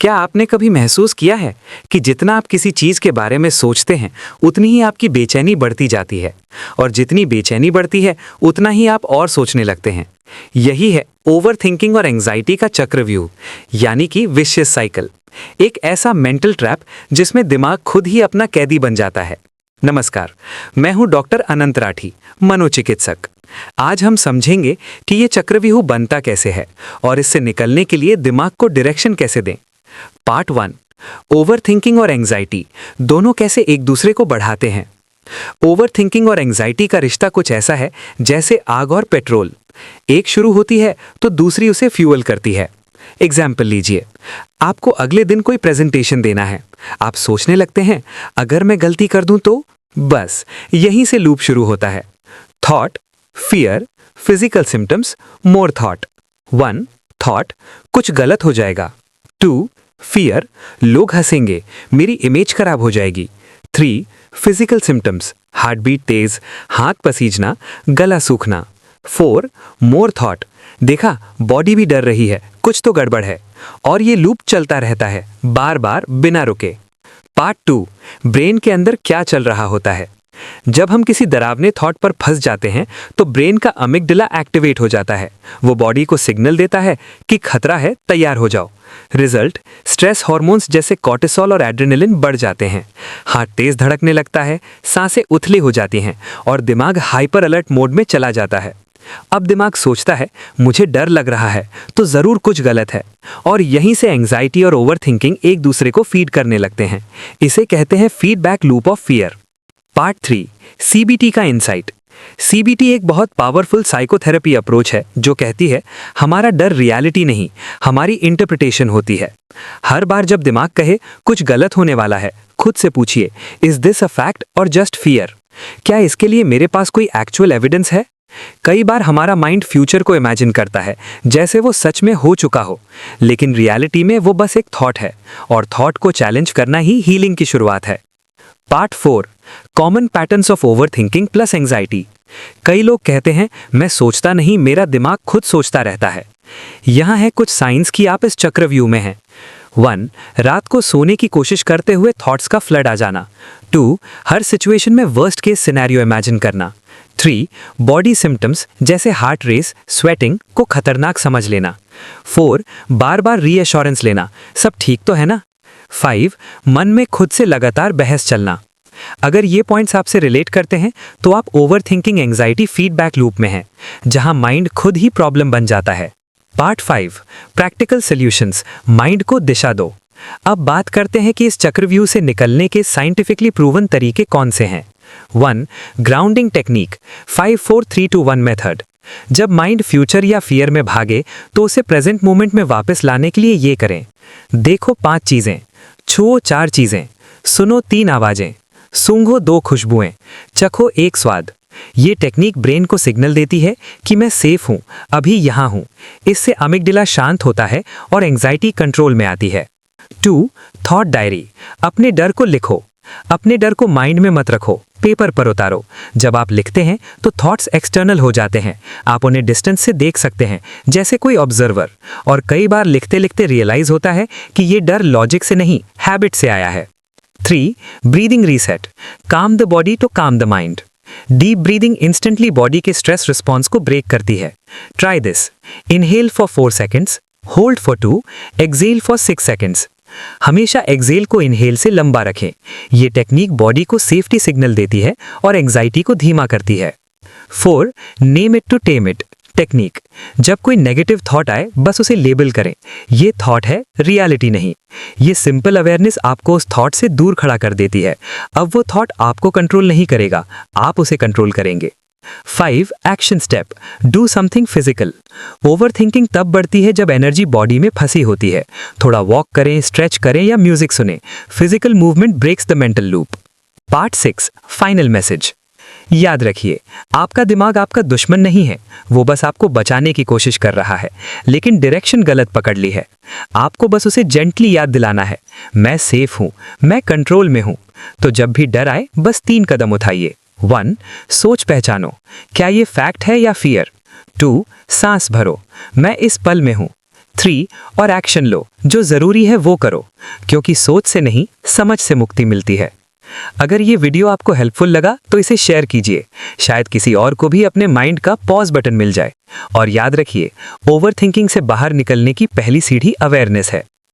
क्या आपने कभी महसूस किया है कि जितना आप किसी चीज के बारे में सोचते हैं उतनी ही आपकी बेचैनी बढ़ती जाती है, और जितनी बेचैनी बढ़ती है उतना ही आप और सोचने लगते हैं। यही है ओवर थिंकिंग और एंजाइटी का चक्रव्यूह, यानी कि विशियस साइकिल। एक ऐसा मेंटल ट्रैप जिसमें दिमाग खुद ही अपना कैदी बन जाता है। नमस्कार, मैं हूं डॉक्टर अनंत राठी, मनोचिकित्सक। आज हम समझेंगे कि ये चक्रव्यूह बनता कैसे है और इससे निकलने के लिए दिमाग को डायरेक्शन कैसे दें। पार्ट 1, ओवर थिंकिंग और एंजाइटी दोनों कैसे एक दूसरे को बढ़ाते हैं। ओवर थिंकिंग और एंजाइटी का रिश्ता कुछ ऐसा है जैसे आग और पेट्रोल। एक शुरू होती है तो दूसरी उसे फ्यूअल करती है। एग्जाम्पल लीजिए, आपको अगले दिन कोई प्रेजेंटेशन देना है। आप सोचने लगते हैं, अगर मैं गलती कर दूं तो। बस यहीं से लूप शुरू होता है। थॉट, फियर, फिजिकल सिम्टम्स, मोर थॉट। 1 थॉट, कुछ गलत हो जाएगा। 2 फियर, लोग हंसेंगे, मेरी इमेज खराब हो जाएगी। 3 फिजिकल सिम्टम्स, हार्ट बीट तेज, हाथ पसीजना, गला सूखना। 4 मोर थॉट, देखा बॉडी भी डर रही है, कुछ तो गड़बड़ है। और ये लूप चलता रहता है, बार बार बिना रुके। पार्ट 2, ब्रेन के अंदर क्या चल रहा होता है। जब हम किसी डरावने थॉट पर फंस जाते हैं तो ब्रेन का अमिगडाला एक्टिवेट हो जाता है। वो बॉडी को सिग्नल देता है कि खतरा है, तैयार हो जाओ। रिजल्ट, स्ट्रेस हार्मोन्स जैसे कॉर्टिसोल और एड्रेनलिन बढ़ जाते हैं। हार्ट तेज धड़कने लगता है, सांसें उथली हो जाती हैं और दिमाग हाइपर अलर्ट मोड में चला जाता है। अब दिमाग सोचता है, मुझे डर लग रहा है तो जरूर कुछ गलत है, और यहीं से एंजाइटी और ओवर थिंकिंग एक दूसरे को फीड करने लगते हैं। इसे कहते हैं feedback loop of fear. Part 3, CBT का इंसाइट। सीबीटी एक बहुत पावरफुल साइकोथेरेपी अप्रोच है जो कहती है हमारा डर रियलिटी नहीं, हमारी इंटरप्रिटेशन होती है। हर बार जब दिमाग कहे कुछ गलत होने वाला है, खुद से पूछिए, इज दिस अ फैक्ट और जस्ट फियर? क्या इसके लिए मेरे पास कोई एक्चुअल एविडेंस है? कई बार हमारा माइंड फ्यूचर को इमेजिन करता है जैसे वो सच में हो चुका हो, लेकिन रियलिटी में वो बस एक थॉट है, और थॉट को चैलेंज करना ही हीलिंग की शुरुआत है। Part 4, common patterns of over thinking plus anxiety. कई लोग कहते हैं, मैं सोचता नहीं, मेरा दिमाग खुद सोचता रहता है। यहाँ है कुछ साइंस कि आप इस चक्रव्यूह में हैं। 1 रात को सोने की कोशिश करते हुए थॉट्स का फ्लड आ जाना। 2 हर सिचुएशन में वर्स्ट केस सिनेरियो इमेजिन करना। 3 बॉडी सिम्टम्स जैसे हार्ट रेस, स्वेटिंग को खतरनाक समझ लेना। 4 बार बार रीएश्योरेंस लेना, सब ठीक तो है ना। 5 मन में खुद से लगातार बहस चलना। अगर ये पॉइंट्स आपसे रिलेट करते हैं तो आप over thinking anxiety feedback loop में हैं, जहां माइंड खुद ही प्रॉब्लम बन जाता है। पार्ट 5, प्रैक्टिकल सॉल्यूशंस, माइंड को दिशा दो। अब बात करते हैं कि इस चक्रव्यूह से निकलने के साइंटिफिकली प्रूवन तरीके कौन से हैं। 1 ग्राउंडिंग टेक्निक, 5 4 3 2 1 मेथड। जब माइंड फ्यूचर या फियर में भागे तो उसे प्रेजेंट मोमेंट में वापस लाने के लिए ये करें। देखो 5 चीजें, छुओ 4 चीजें, सुनो 3 आवाजें, सूंघो 2 खुशबुएं, चखो 1 स्वाद। ये टेक्निक ब्रेन को सिग्नल देती है कि मैं सेफ हूं, अभी यहां हूं। इससे अमिगडाला शांत होता है और एंजाइटी कंट्रोल में आती है। 2 थॉट डायरी, अपने डर को लिखो। अपने डर को माइंड में मत रखो, पेपर पर उतारो। जब आप लिखते हैं तो थॉट्स एक्सटर्नल हो जाते हैं, आप उन्हें डिस्टेंस से देख सकते हैं जैसे कोई ऑब्जर्वर। और कई बार लिखते लिखते रियलाइज होता है कि ये डर लॉजिक से नहीं, हैबिट से आया है। 3 breathing reset, calm the body to calm the mind. Deep breathing instantly body के स्ट्रेस रिस्पॉन्स को ब्रेक करती है। Try this, inhale for 4 seconds, hold for 2, exhale for 6 seconds. हमेशा एक्सेल को इनहेल से लंबा रखें। ये टेक्निक बॉडी को सेफ्टी सिग्नल देती है और एंजाइटी को धीमा करती है। 4 name it to tame it technique, जब कोई नेगेटिव थॉट आए बस उसे लेबल करें, ये थॉट है, रियलिटी नहीं। ये सिंपल अवेयरनेस आपको उस थॉट से दूर खड़ा कर देती है। अब वो थॉट आपको कंट्रोल नहीं करेगा, आप उसे कंट्रोल करेंगे। 5 action step, do something physical. Over thinking तब बढ़ती है जब एनर्जी बॉडी में फंसी होती है। थोड़ा वॉक करें, स्ट्रेच करें या म्यूजिक सुने। Physical movement breaks the mental loop. Part 6, final message. याद रखिए, आपका दिमाग आपका दुश्मन नहीं है, वो बस आपको बचाने की कोशिश कर रहा है, लेकिन डायरेक्शन गलत पकड़ ली है। आपको बस उसे जेंटली याद दिलाना है, मैं सेफ हूं, मैं कंट्रोल में हूं। तो जब भी डर आए बस 3 कदम उठाइए। 1 सोच पहचानो, क्या ये फैक्ट है या फियर। 2 सांस भरो, मैं इस पल में हूं। 3 और एक्शन लो, जो जरूरी है वो करो, क्योंकि सोच से नहीं समझ से मुक्ति मिलती है। अगर ये वीडियो आपको हेल्पफुल लगा तो इसे शेयर कीजिए, शायद किसी और को भी अपने माइंड का पॉज बटन मिल जाए। और याद रखिए, ओवरथिंकिंग से बाहर निकलने की पहली सीढ़ी अवेयरनेस है।